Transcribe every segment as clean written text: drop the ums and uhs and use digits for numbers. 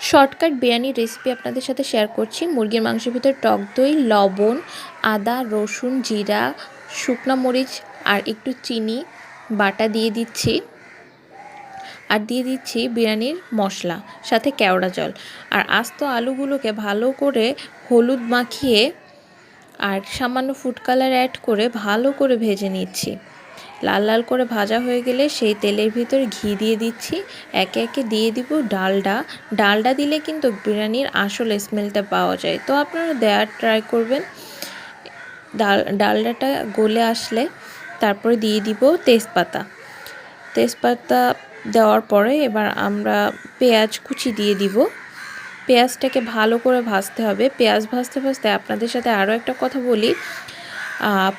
Shortcut biryani recipe আপনাদের সাথে share করছি। মুরগির মাংসের ভিতর টক দই, লবণ, আদা, রসুন, জিরা, শুকনো মরিচ আর একটু চিনি বাটা দিয়ে দিচ্ছি। আর দিয়ে দিচ্ছি বিরিয়ানির মশলা, সাথে কেওড়া জল। আর আস্ত আলুগুলোকে ভালো করে হলুদ মাখিয়ে আর সামান্য ফুড কালার অ্যাড করে ভালো করে ভেজে নিচ্ছি। লাল লাল করে ভাজা হয়ে গেলে সেই তেলের ভিতর ঘি দিয়ে দিচ্ছি। একে একে দিয়ে দিব ডালডা দিলে কিন্তু বিরিয়ানির আসল স্মেলটা পাওয়া যায়, তো আপনারা দেওয়ার ট্রাই করবেন। ডালডাটা গলে আসলে তারপরে দিয়ে দিব তেজপাতা দেওয়ার পরে এবার আমরা পেঁয়াজ কুচি দিয়ে দিব। পেঁয়াজটাকে ভালো করে ভাজতে হবে। পেঁয়াজ ভাজতে ভাজতে আপনাদের সাথে আরও একটা কথা বলি,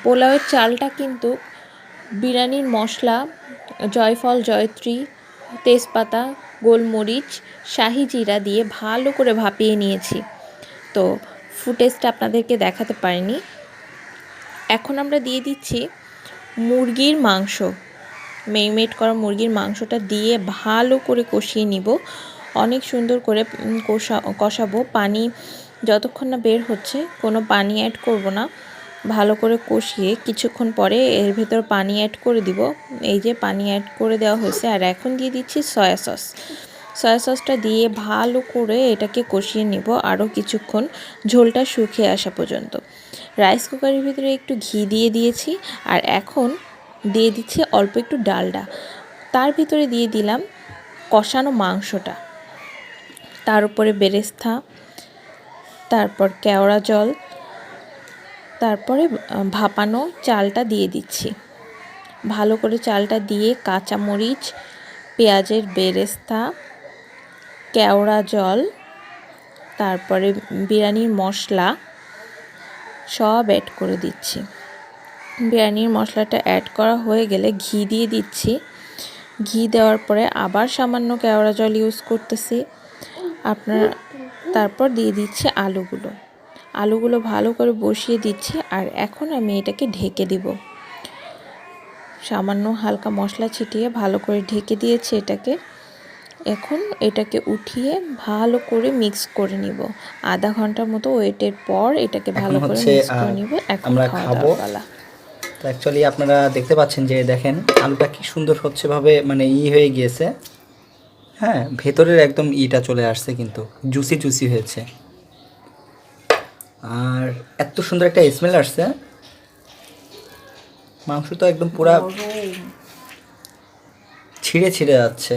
পোলাওয়ের চালটা কিন্তু বিরিয়ানির মশলা জয়ফল, জয়ত্রী, তেজপাতা, গোলমরিচ, শাহি জিরা দিয়ে ভালো করে ভাপিয়ে নিয়েছি, তো ফুটেজটা আপনাদেরকে দেখাতে পারিনি। এখন আমরা দিয়ে দিচ্ছি মুরগির মাংস, ম্যারিনেট করা মুরগির মাংসটা দিয়ে ভালো করে কষিয়ে নিব। অনেক সুন্দর করে কষাবো। পানি যতক্ষণ না বের হচ্ছে কোনো পানি অ্যাড করব না। ভালো করে কষিয়ে কিছুক্ষণ পরে এর ভেতর পানি অ্যাড করে দিব। এই যে পানি অ্যাড করে দেওয়া হয়েছে। আর এখন দিয়ে দিচ্ছি সয়া সসটা দিয়ে ভালো করে এটাকে কষিয়ে নিব আরও কিছুক্ষণ, ঝোলটা শুকিয়ে আসা পর্যন্ত। রাইস কুকারের ভিতরে একটু ঘি দিয়ে দিয়েছি। আর এখন দিয়ে দিচ্ছি অল্প একটু ডালডা। তার ভিতরে দিয়ে দিলাম কষানো মাংসটা, তার উপরে বেরেস্তা, তারপর কেওড়া জল, তারপরে ভাপানো চালটা দিয়ে দিচ্ছি। ভালো করে চালটা দিয়ে কাঁচামরিচ, পেঁয়াজের বেরেস্তা, কেওড়া জল, তারপরে বিরিয়ানির মশলা সব অ্যাড করে দিচ্ছি। বিরিয়ানির মশলাটা অ্যাড করা হয়ে গেলে ঘি দিয়ে দিচ্ছি। ঘি দেওয়ার পরে আবার সামান্য কেওড়া জল ইউজ করতেছি তারপর দিয়ে দিচ্ছি আলুগুলো ভালো করে বসিয়ে দিচ্ছি। আর এখন আমি এটাকে ঢেকে দিব। সামান্য হালকা মশলা ছিটিয়ে ভালো করে ঢেকে দিয়েছি এটাকে। এখন এটাকে উঠিয়ে ভালো করে মিক্স করে নিব। আধা ঘন্টার মতো ওয়েটের পর এটাকে ভালো করে মিক্স করে নিব। এখন আমরা খাবো। তো অ্যাকচুয়ালি আপনারা দেখতে পাচ্ছেন যে দেখেন আলুটা কি সুন্দর হচ্ছে ভাবে মানে হয়ে গিয়েছে। হ্যাঁ, ভেতরের একদম চলে আসছে, কিন্তু জুসি হয়েছে। আর এত সুন্দর একটা স্মেল আসছে। মাংস তো একদম পুরা ছিঁড়ে যাচ্ছে।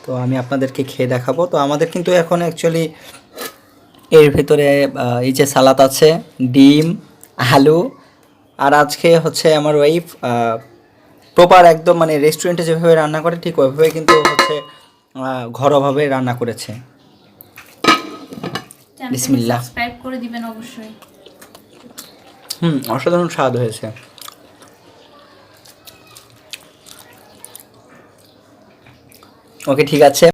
তো আমি আপনাদেরকে খেয়ে দেখাবো। তো আমাদের কিন্তু এখন অ্যাকচুয়ালি এর ভিতরে এই যে সালাদ আছে, ডিম, আলু, আর আজকে হচ্ছে আমার ওয়াইফ প্রপার একদম মানে রেস্টুরেন্টে যেভাবে রান্না করে ঠিক ওইভাবে কিন্তু হচ্ছে ঘরোয়াভাবে রান্না করেছে। বিসমিল্লাহ। সাবস্ক্রাইব করে দিবেন অবশ্যই। অসাধারণ স্বাদ হয়েছে। ওকে, ঠিক আছে।